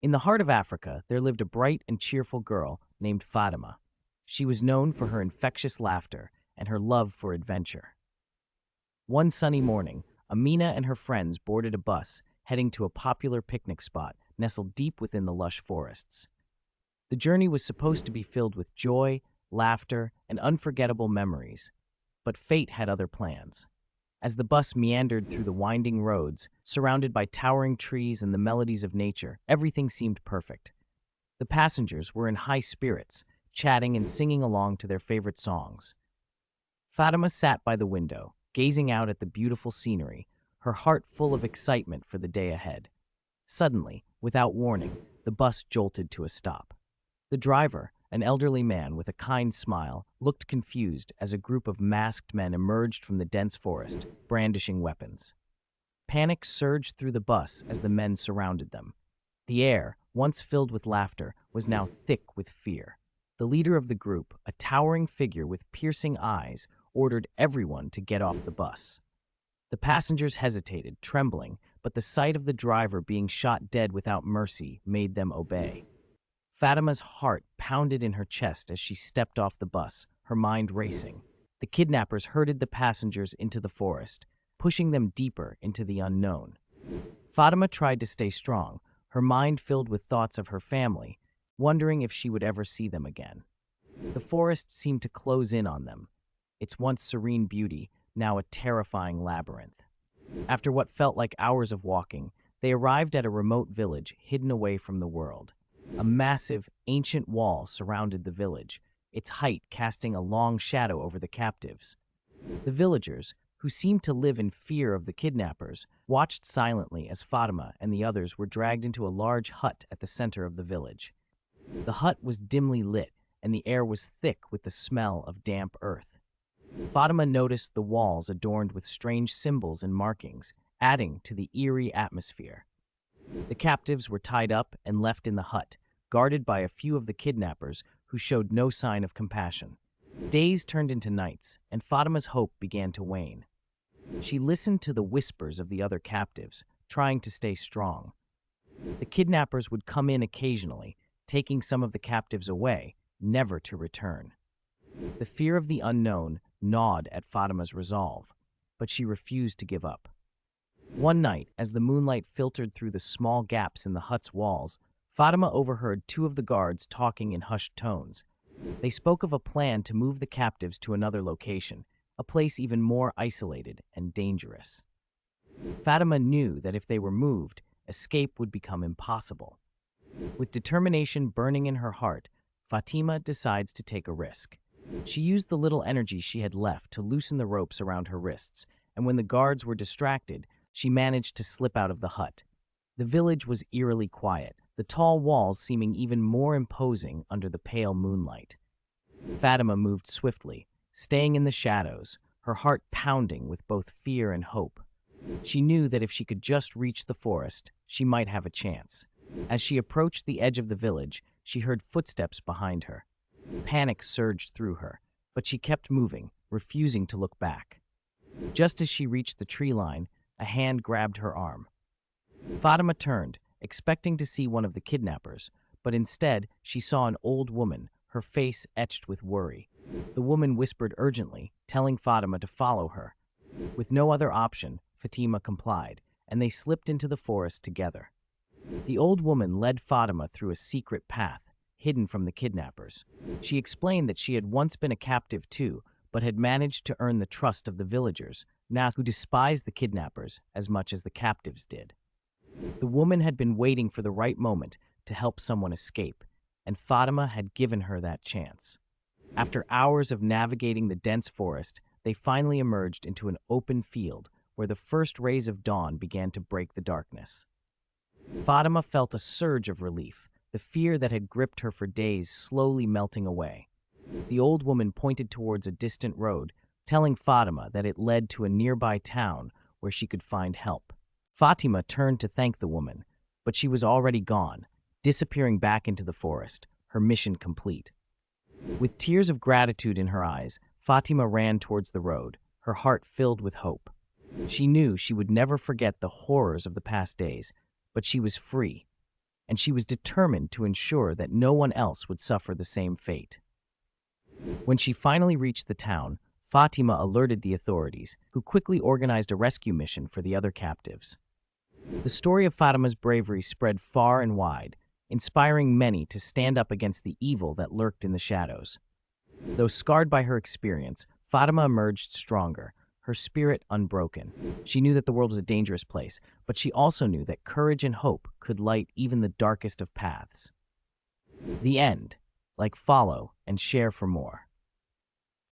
In the heart of Africa, there lived a bright and cheerful girl named Fatima. She was known for her infectious laughter and her love for adventure. One sunny morning, Amina and her friends boarded a bus heading to a popular picnic spot nestled deep within the lush forests. The journey was supposed to be filled with joy, laughter, and unforgettable memories, but fate had other plans. As the bus meandered through the winding roads, surrounded by towering trees and the melodies of nature, everything seemed perfect. The passengers were in high spirits, chatting and singing along to their favorite songs. Fatima sat by the window, gazing out at the beautiful scenery, her heart full of excitement for the day ahead. Suddenly, without warning, the bus jolted to a stop. The driver, an elderly man with a kind smile, looked confused as a group of masked men emerged from the dense forest, brandishing weapons. Panic surged through the bus as the men surrounded them. The air, once filled with laughter, was now thick with fear. The leader of the group, a towering figure with piercing eyes, ordered everyone to get off the bus. The passengers hesitated, trembling, but the sight of the driver being shot dead without mercy made them obey. Fatima's heart pounded in her chest as she stepped off the bus, her mind racing. The kidnappers herded the passengers into the forest, pushing them deeper into the unknown. Fatima tried to stay strong, her mind filled with thoughts of her family, wondering if she would ever see them again. The forest seemed to close in on them, its once serene beauty now a terrifying labyrinth. After what felt like hours of walking, they arrived at a remote village hidden away from the world. A massive, ancient wall surrounded the village, its height casting a long shadow over the captives. The villagers, who seemed to live in fear of the kidnappers, watched silently as Fatima and the others were dragged into a large hut at the center of the village. The hut was dimly lit, and the air was thick with the smell of damp earth. Fatima noticed the walls adorned with strange symbols and markings, adding to the eerie atmosphere. The captives were tied up and left in the hut, guarded by a few of the kidnappers who showed no sign of compassion. Days turned into nights, and Fatima's hope began to wane. She listened to the whispers of the other captives, trying to stay strong. The kidnappers would come in occasionally, taking some of the captives away, never to return. The fear of the unknown gnawed at Fatima's resolve, but she refused to give up. One night, as the moonlight filtered through the small gaps in the hut's walls, Fatima overheard two of the guards talking in hushed tones. They spoke of a plan to move the captives to another location, a place even more isolated and dangerous. Fatima knew that if they were moved, escape would become impossible. With determination burning in her heart, Fatima decides to take a risk. She used the little energy she had left to loosen the ropes around her wrists, and when the guards were distracted, she managed to slip out of the hut. The village was eerily quiet, the tall walls seeming even more imposing under the pale moonlight. Fatima moved swiftly, staying in the shadows, her heart pounding with both fear and hope. She knew that if she could just reach the forest, she might have a chance. As she approached the edge of the village, she heard footsteps behind her. Panic surged through her, but she kept moving, refusing to look back. Just as she reached the tree line, a hand grabbed her arm. Fatima turned, expecting to see one of the kidnappers, but instead she saw an old woman, her face etched with worry. The woman whispered urgently, telling Fatima to follow her. With no other option, Fatima complied, and they slipped into the forest together. The old woman led Fatima through a secret path, hidden from the kidnappers. She explained that she had once been a captive too, but had managed to earn the trust of the villagers, now who despised the kidnappers as much as the captives did. The woman had been waiting for the right moment to help someone escape, and Fatima had given her that chance. After hours of navigating the dense forest, they finally emerged into an open field where the first rays of dawn began to break the darkness. Fatima felt a surge of relief, the fear that had gripped her for days slowly melting away. The old woman pointed towards a distant road, telling Fatima that it led to a nearby town where she could find help. Fatima turned to thank the woman, but she was already gone, disappearing back into the forest, her mission complete. With tears of gratitude in her eyes, Fatima ran towards the road, her heart filled with hope. She knew she would never forget the horrors of the past days, but she was free. and she was determined to ensure that no one else would suffer the same fate. When she finally reached the town, Fatima alerted the authorities, who quickly organized a rescue mission for the other captives. The story of Fatima's bravery spread far and wide, inspiring many to stand up against the evil that lurked in the shadows. Though scarred by her experience, Fatima emerged stronger, her spirit unbroken. She knew that the world was a dangerous place, but she also knew that courage and hope could light even the darkest of paths. The end. Like, follow, and share for more.